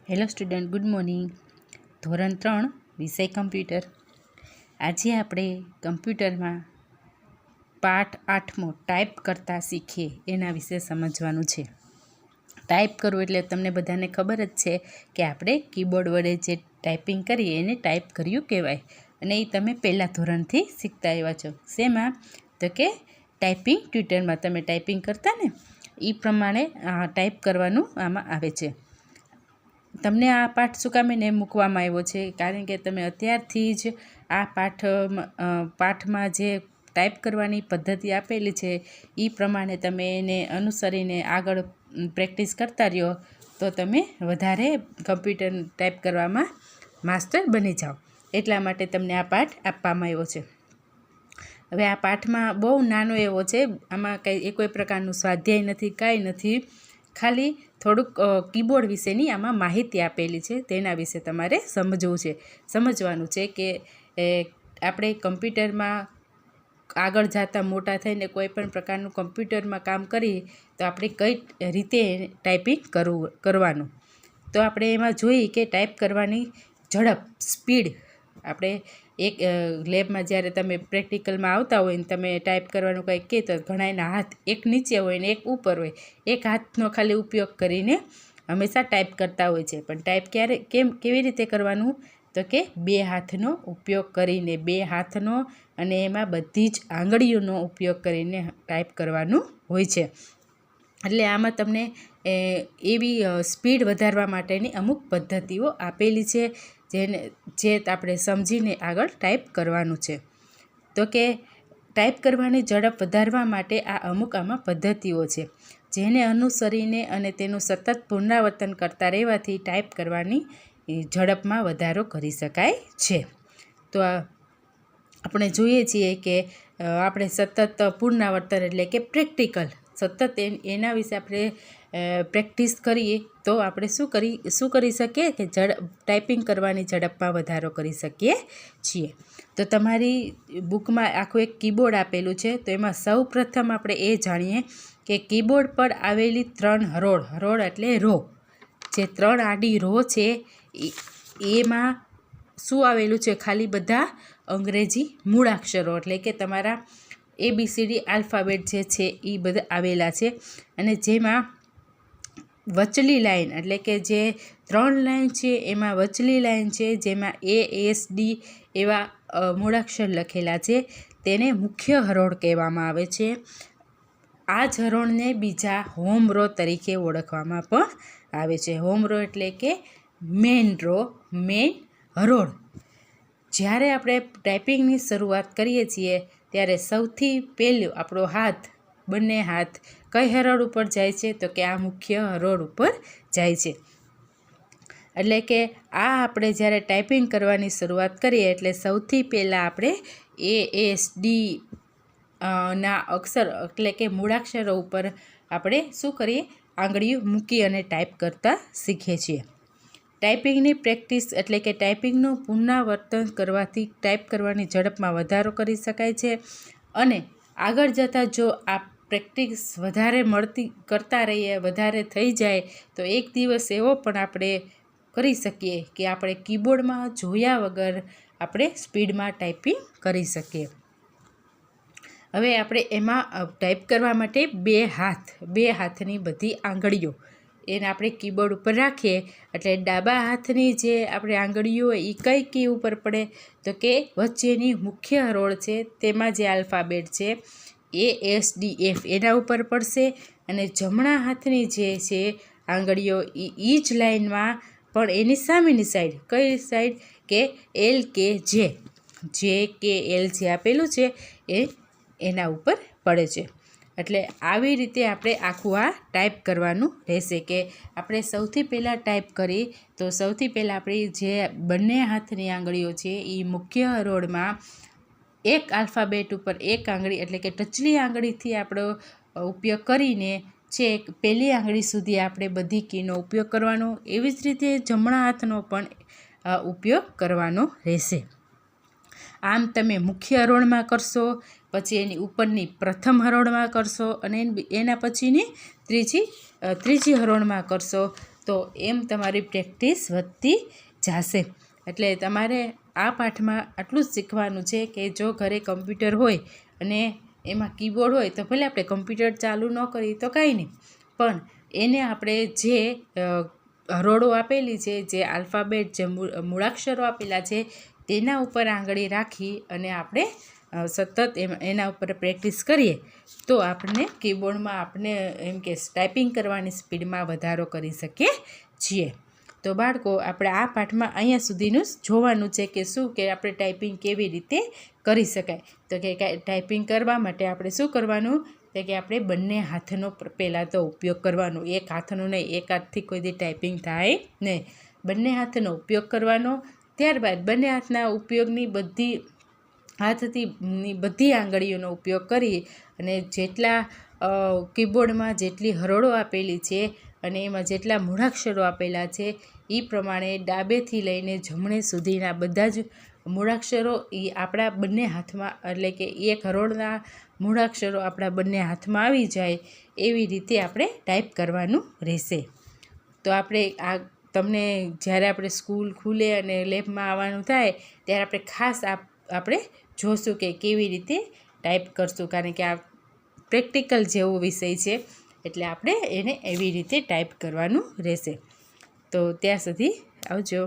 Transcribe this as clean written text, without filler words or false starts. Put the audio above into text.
Hello student, good morning. ધોરણ 3 વિષય computer. આજે આપણે કમ્પ્યુટરમાં પાઠ 8મો ટાઈપ કરતાં શીખીએ એના વિશે સમજવાનું છે. ટાઈપ કરવું એટલે તમને બધાને ખબર જ છે કે આપણે કીબોર્ડ વડે જે ટાઈપિંગ કરીએ એને ટાઈપ કર્યું કહેવાય. અને એ તમે પહેલાં ધોરણથી શીખતા આવ્યા છો. શેમાં? તો કે ટાઈપિંગ ટ્યુટરમાં તમે ટાઈપિંગ કરતા ને એ પ્રમાણે ટાઈપ કરવાનું આમાં આવે છે. તમને આ પાઠ શું કામ એને મૂકવામાં આવ્યો છે? કારણ કે તમે અત્યારથી જ આ પાઠમાં જે ટાઈપ કરવાની પદ્ધતિ આપેલી છે એ પ્રમાણે તમે એને અનુસરીને આગળ પ્રેક્ટિસ કરતા રહ્યો તો તમે વધારે કમ્પ્યુટર ટાઈપ કરવામાં માસ્ટર બની જાઓ. એટલા માટે તમને આ પાઠ આપવામાં આવ્યો છે. હવે આ પાઠમાં બહુ નાનો એવો છે, આમાં કંઈ કોઈ પ્રકારનું સ્વાધ્યાય નથી, કાંઈ નથી. ખાલી થોડુંક કીબોર્ડ વિશેની આમાં માહિતી આપેલી છે, તેના વિશે તમારે સમજવાનું છે કે આપણે કમ્પ્યુટરમાં આગળ જતાં મોટા થઈને કોઈ પણ પ્રકારનું કમ્પ્યુટરમાં કામ કરીએ તો આપણે કઈ રીતે ટાઈપિંગ કરવાનું. તો આપણે એમાં જોઈએ કે ટાઈપ કરવાની ઝડપ, સ્પીડ. આપણે એક લેબમાં જ્યારે તમે પ્રેક્ટિકલમાં આવતા હોય ને તમે ટાઈપ કરવાનું કંઈક કહે તો ઘણાના હાથ એક નીચે હોય ને એક ઉપર હોય. એક હાથનો ખાલી ઉપયોગ કરીને હંમેશા ટાઈપ કરતા હોય છે, પણ ટાઈપ કેવી રીતે કરવાનું? તો કે 2 હાથનો ઉપયોગ કરીને, 2 હાથનો અને એમાં બધી જ આંગળીઓનો ઉપયોગ કરીને ટાઈપ કરવાનું હોય છે. એટલે આમાં તમને એવી સ્પીડ વધારવા માટેની અમુક પદ્ધતિઓ આપેલી છે જે આપણે સમજીને આગળ ટાઈપ કરવાનું છે. તો કે ટાઈપ કરવાની ઝડપ વધારવા માટે આમાં પદ્ધતિઓ છે, જેને અનુસરીને અને તેનું સતત પુનરાવર્તન કરતા રહેવાથી ટાઈપ કરવાની ઝડપમાં વધારો કરી શકાય છે. તો આપણે જોઈએ છીએ કે આપણે સતત પુનરાવર્તન એટલે કે પ્રેક્ટિકલ સતત એના વિશે આપણે પ્રેક્ટિસ કરીએ તો આપણે શું કરી શકીએ કે ટાઈપિંગ કરવાની ઝડપમાં વધારો કરી શકીએ છીએ. તો તમારી બુકમાં આખું એક કીબોર્ડ આપેલું છે, તો એમાં સૌ પ્રથમ આપણે એ જાણીએ કે કીબોર્ડ પર આવેલી 3 હરોળ એટલે રો, જે 3 આડી રો છે એમાં શું આવેલું છે? ખાલી બધા અંગ્રેજી મૂળાક્ષરો એટલે કે તમારા ABCD આલ્ફાબેટ જે છે એ બધા આવેલા છે. અને જેમાં વચલી લાઈન એટલે કે જે 3 લાઈન છે એમાં વચલી લાઈન છે જેમાં ASD એવા મૂળાક્ષર લખેલા છે, તેને મુખ્ય હરોળ કહેવામાં આવે છે. આ જ હરોળને બીજા હોમ રો તરીકે ઓળખવામાં પણ આવે છે. હોમ રો એટલે કે મેઇન હરોળ. જ્યારે આપણે ટાઈપિંગની શરૂઆત કરીએ છીએ ત્યારે સૌથી પહેલું આપણો બંને હાથ કઈ હરોળ ઉપર જાય છે? તો કે આ મુખ્ય હરોળ ઉપર જાય છે. એટલે કે આપણે જ્યારે ટાઈપિંગ કરવાની શરૂઆત કરીએ એટલે સૌથી પહેલાં આપણે ASD ના અક્ષર એટલે કે મૂળાક્ષરો ઉપર આપણે શું કરીએ? આંગળીઓ મૂકી અને ટાઈપ કરતાં શીખીએ છીએ. ટાઈપિંગની પ્રેક્ટિસ એટલે કે ટાઈપિંગનું પુનરાવર્તન કરવાથી ટાઈપ કરવાની ઝડપમાં વધારો કરી શકાય છે. અને આગળ જતાં જો આ પ્રેક્ટિસ વધારે કરતા રહીએ, વધારે થઈ જાય તો એક દિવસ એવો પણ આપણે કરી શકીએ કે આપણે કીબોર્ડમાં જોયા વગર આપણે સ્પીડમાં ટાઈપિંગ કરી શકીએ. હવે આપણે એમાં ટાઈપ કરવા માટે 2 હાથની બધી આંગળીઓ એને આપણે કીબોર્ડ ઉપર રાખીએ એટલે ડાબા હાથની જે આપણે આંગળીઓ હોય એ કઈ કી ઉપર પડે? તો કે વચ્ચેની મુખ્ય હરોળ છે તેમાં જે આલ્ફાબેટ છે ASDF એના ઉપર પડશે. અને જમણા હાથની જે છે આંગળીઓ એ જ લાઈનમાં પણ એની સામેની સાઈડ, કઈ સાઈડ? કે LKJ આપેલું છે એના ઉપર પડે છે. એટલે આવી રીતે આપણે આખું આ ટાઈપ કરવાનું રહેશે કે આપણે સૌથી પહેલાં ટાઈપ કરી તો સૌથી પહેલાં આપણી જે બંને હાથની આંગળીઓ છે એ મુખ્ય હરોળમાં એક આલ્ફાબેટ ઉપર એક આંગળી એટલે કે ટચલી આંગળીથી આપણો ઉપયોગ કરીને છેક પહેલી આંગળી સુધી આપણે બધી કીનો ઉપયોગ કરવાનો. એવી જ રીતે જમણા હાથનો પણ ઉપયોગ કરવાનો રહેશે. આમ તમે મુખ્ય હરોળમાં કરશો, પછી એની ઉપરની પ્રથમ હરોળમાં કરશો અને એના પછીની ત્રીજી હરોળમાં કરશો તો એમ તમારી પ્રેક્ટિસ વધતી જશે. એટલે તમારે આ પાઠમાં આટલું જ શીખવાનું છે કે જો ઘરે કમ્પ્યુટર હોય અને એમાં કીબોર્ડ હોય તો ભલે આપણે કમ્પ્યુટર ચાલુ ન કરીએ તો કાંઈ નહીં, પણ એને આપણે જે હરોળો આપેલી છે, જે આલ્ફાબેટ, જે મૂળાક્ષરો આપેલા છે તેના ઉપર આંગળી રાખી અને આપણે સતત એના ઉપર પ્રેક્ટિસ કરીએ તો આપણને કીબોર્ડમાં આપણે એમ કે ટાઈપિંગ કરવાની સ્પીડમાં વધારો કરી શકીએ છીએ. તો બાળકો, આપણે આ પાઠમાં અહીંયા સુધીનું જ જોવાનું છે કે શું કે આપણે ટાઈપિંગ કેવી રીતે કરી શકાય. તો કે ટાઈપિંગ કરવા માટે આપણે શું કરવાનું, તો કે આપણે બંને હાથનો પહેલાં તો ઉપયોગ કરવાનો. એક હાથનો નહીં, એક હાથથી કોઈ દી ટાઈપિંગ થાય નહીં. બંને હાથનો ઉપયોગ કરવાનો. ત્યારબાદ બંને હાથના ઉપયોગની હાથની બધી આંગળીઓનો ઉપયોગ કરી અને જેટલા કીબોર્ડમાં જેટલી હરોળો આપેલી છે અને એમાં જેટલા મૂળાક્ષરો આપેલા છે એ પ્રમાણે ડાબેથી લઈને જમણે સુધીના બધા જ મૂળાક્ષરો એ આપણા બંને હાથમાં, એટલે કે એક હરોળના મૂળાક્ષરો આપણા બંને હાથમાં આવી જાય એવી રીતે આપણે ટાઈપ કરવાનું રહેશે. તો આપણે આ તમને જ્યારે આપણે સ્કૂલ ખુલે અને લેબમાં આવવાનું થાય ત્યારે આપણે ખાસ આપણે જોશું કે કેવી રીતે ટાઈપ કરશું, કારણ કે આ પ્રેક્ટિકલ જેવો વિષય છે એટલે આપણે એને એવી રીતે ટાઈપ કરવાનું રહેશે. તો ત્યાં સુધી આવજો.